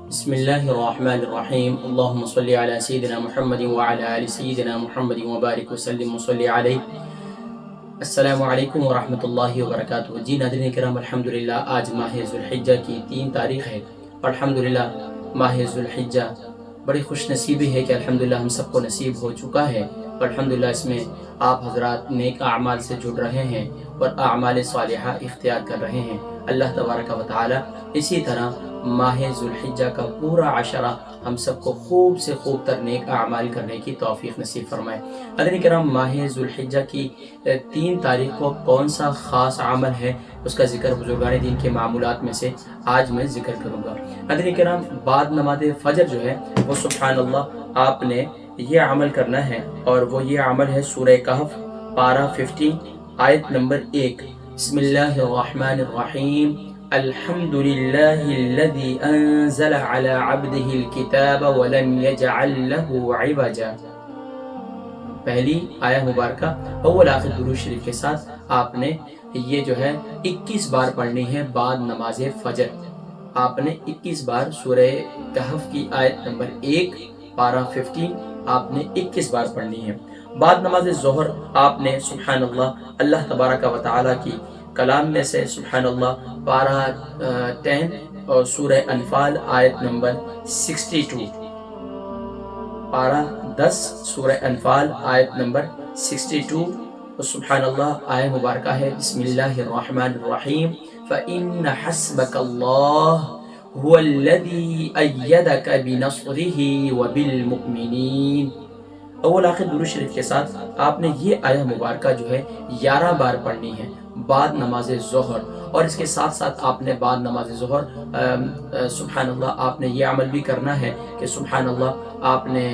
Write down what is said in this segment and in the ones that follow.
بسم اللہ الرحمن الرحیم اللہم صلی علی سیدنا محمد وعلی آل سیدنا محمد وبارک وسلم وصلی علیہ۔ السلام علیکم ورحمۃ اللہ وبرکاتہ۔ جی ناظرین کرام، الحمدللہ آج ماہ ذوالحجہ کی 3 تاریخ ہے اور الحمدللہ ماہ ذوالحجہ بڑی خوش نصیبی ہے کہ الحمدللہ ہم سب کو نصیب ہو چکا ہے، اور الحمدللہ اس میں آپ حضرات نیک اعمال سے جڑ رہے ہیں اور اعمال صالحہ اختیار کر رہے ہیں۔ اللہ تبارک و تعالی اسی طرح ماہ ذوالحجہ کا پورا عشرہ ہم سب کو خوب سے خوب تر نیک اعمال کرنے کی توفیق نصیب فرمائے۔ حضرات کرام، ماہ ذوالحجہ کی 3 تاریخ کو کون سا خاص عمل ہے، اس کا ذکر بزرگان دین کے معمولات میں سے آج میں ذکر کروں گا۔ حضرات کرام، بعد نماز فجر جو ہے وہ سبحان اللہ آپ نے یہ عمل کرنا ہے، اور وہ یہ عمل ہے سورہ کہف پارہ 15 آیت نمبر 1۔ بسم اللہ الرحمن الرحیم، الحمد للہ الذی انزل علی عبدہ الکتاب ولم یجعل لہ عوجا۔ پہلی آیہ مبارکہ اول آخر درود شریف کے ساتھ آپ نے یہ جو ہے 21 بار پڑھنی ہے بعد نماز فجر۔ آپ نے 21 بار سورہ کہف کی آیت نمبر 1 پارہ 15 آپ نے 21 بار پڑھنی ہے۔ بعد نماز ظہر آپ نے سبحان اللہ تبارک و تعالی کی کلام میں سے سبحان اللہ پارہ 10 اور سورہ انفال آیت نمبر 62، پارہ 10 سورہ انفال آیت نمبر 62 اور سبحان اللہ آیہ مبارکہ ہے بسم اللہ الرحمن الرحیم، فَإِنَّ حَسْبَكَ اللَّهُ هُوَ الَّذِي أَيَّدَكَ بِنَصْرِهِ وَبِالْمُؤْمِنِينَ۔ اول آخر درود شریف کے ساتھ آپ نے یہ آیہ مبارکہ جو ہے 11 بار پڑھنی ہے بعد نماز ظہر، اور اس کے ساتھ ساتھ آپ نے بعد نماز ظہر سبحان اللہ آپ نے یہ عمل بھی کرنا ہے کہ سبحان اللہ آپ نے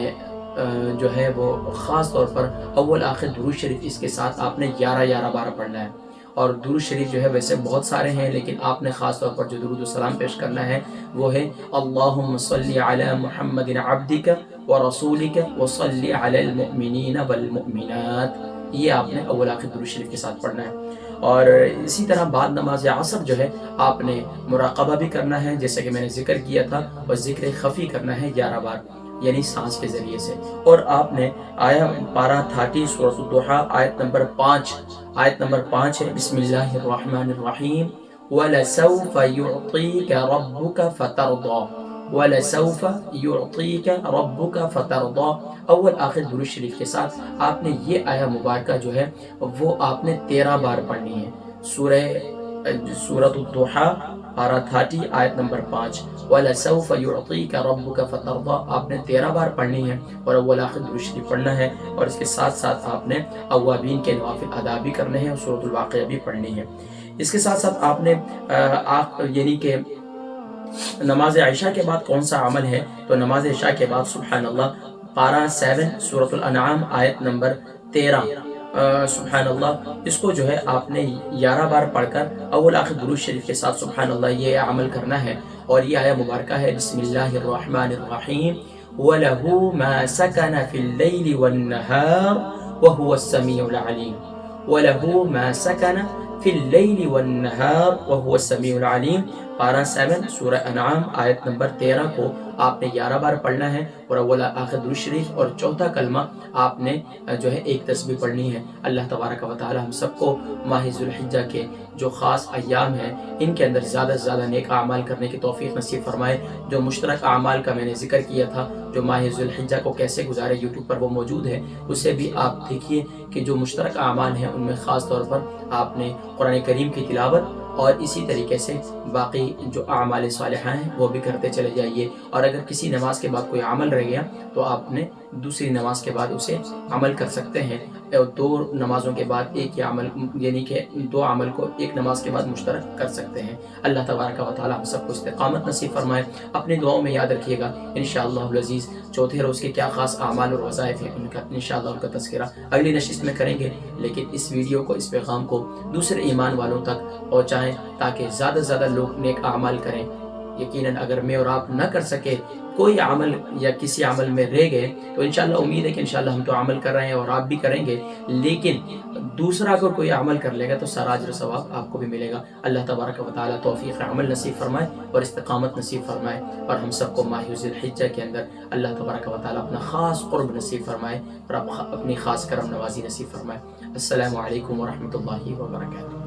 جو ہے وہ خاص طور پر اول آخر درود شریف اس کے ساتھ آپ نے 11 بار پڑھنا ہے۔ اور درود شریف جو ہے ویسے بہت سارے ہیں، لیکن آپ نے خاص طور پر جو درود و سلام پیش کرنا ہے وہ ہے اللہم صلی علی محمد عبدک ورسولک وصلی علی المؤمنین والمؤمنات۔ یہ آپ نے اول آخر درود شریف کے ساتھ پڑھنا ہے۔ اور اسی طرح بعد نماز عصر جو ہے آپ نے مراقبہ بھی کرنا ہے، جیسے کہ میں نے ذکر کیا تھا، اور ذکر خفی کرنا ہے 11 بار، یعنی سانس کے ذریعے سے۔ اور آپ نے آیا پارہ 30 سورۃ الضحیٰ آیت نمبر 5 ہے بسم اللہ الرحمن الرحیم، وَلَسَوْفَ يُعْطِيكَ رَبُّكَ فَتَرْضَىٰ، وَلَسَوْفَ يُعْطِيكَ رَبُّكَ فَتَرْضَىٰ۔ اول آخر درود شریف کے ساتھ آپ نے یہ آیہ مبارکہ جو ہے وہ آپ نے 13 بار پڑھنی ہے۔ سورۃ الضحیٰ پارہ 30 آیت نمبر 5، وَلَسَوْفَ يُعْطِيكَ رَبُّكَ فَتَرْضَىٰ آپ نے 13 بار پڑھنی ہے، اور اول آخر درود شریف پڑھنا ہے، اور اس کے ساتھ ساتھ آپ نے اوابین کے نوافل ادا بھی کرنے ہیں اور سورۃ الواقعہ بھی پڑھنی ہے۔ اس کے ساتھ ساتھ آپ نے یعنی کہ نماز عشاء کے بعد کون سا عمل ہے، تو نماز عشاء کے بعد سبحان اللہ پارہ 7 سورۃ الانعام آیت نمبر 13 سبحان اللہ اس کو جو ہے آپ نے 11 بار پڑھ کر اول آخر درود شریف کے ساتھ سبحان اللہ یہ عمل کرنا ہے۔ اور یہ آیہ مبارکہ ہے بسم اللہ الرحمن الرحیم، وَلَهُ مَا سَكَنَ فِي اللَّيْلِ وَالنَّهَارِ وَهُوَ السَّمِيعُ الْعَلِيمُ، وَلَهُ مَا سَكَنَ فِي اللَّيْلِ وَالنَّهَارِ وَهُوَ السَّمِيعُ الْعَلِيمُ۔ پارہ 7 سورہ انعام آیت نمبر 13 کو آپ نے 11 بار پڑھنا ہے، اور اول آخر درود شریف اور چوتھا کلمہ آپ نے جو ہے ایک تسبیح پڑھنی ہے۔ اللہ تبارک و تعالی ہم سب کو ماہ ذوالحجہ کے جو خاص ایام ہیں ان کے اندر زیادہ سے زیادہ نیک اعمال کرنے کی توفیق نصیب فرمائے۔ جو مشترک اعمال کا میں نے ذکر کیا تھا، جو ماہ ذوالحجہ کو کیسے گزارے، یوٹیوب پر وہ موجود ہے، اسے بھی آپ دیکھیے کہ جو مشترک اعمال ہیں ان میں خاص طور پر آپ نے قرآن کریم کی تلاوت اور اسی طریقے سے باقی جو اعمال صالحہ ہیں وہ بھی کرتے چلے جائیے۔ اور اگر کسی نماز کے بعد کوئی عمل رہ گیا تو آپ نے دوسری نماز کے بعد اسے عمل کر سکتے ہیں، اور 2 نمازوں کے بعد ایک ہی عمل، یعنی کہ 2 عمل کو ایک نماز کے بعد مشترک کر سکتے ہیں۔ اللہ تبارک و تعالی ہم سب کو استقامت نصیب فرمائے۔ اپنی دعاؤں میں یاد رکھیے گا انشاءاللہ العزیز چوتھے روز کے کیا خاص اعمال اور وظائف ہیں، ان کا انشاءاللہ ان کا تذکرہ اگلی نشست میں کریں گے، لیکن اس ویڈیو کو، اس پیغام کو دوسرے ایمان والوں تک پہنچائیں تاکہ زیادہ سے زیادہ لوگ نیک اعمال کریں۔ یقیناً اگر میں اور آپ نہ کر سکے کوئی عمل یا کسی عمل میں رہ گئے تو انشاءاللہ امید ہے کہ انشاءاللہ ہم تو عمل کر رہے ہیں اور آپ بھی کریں گے، لیکن دوسرا اگر کوئی عمل کر لے گا تو سارا اجر و ثواب آپ کو بھی ملے گا۔ اللہ تبارک و تعالیٰ توفیق عمل نصیب فرمائے اور استقامت نصیب فرمائے، اور ہم سب کو ماہ ذی الحجہ کے اندر اللہ تبارک و تعالیٰ اپنا خاص قرب نصیب فرمائے اور اپنی خاص کرم نوازی نصیب فرمائے۔ السلام علیکم ورحمۃ اللہ وبرکاتہ۔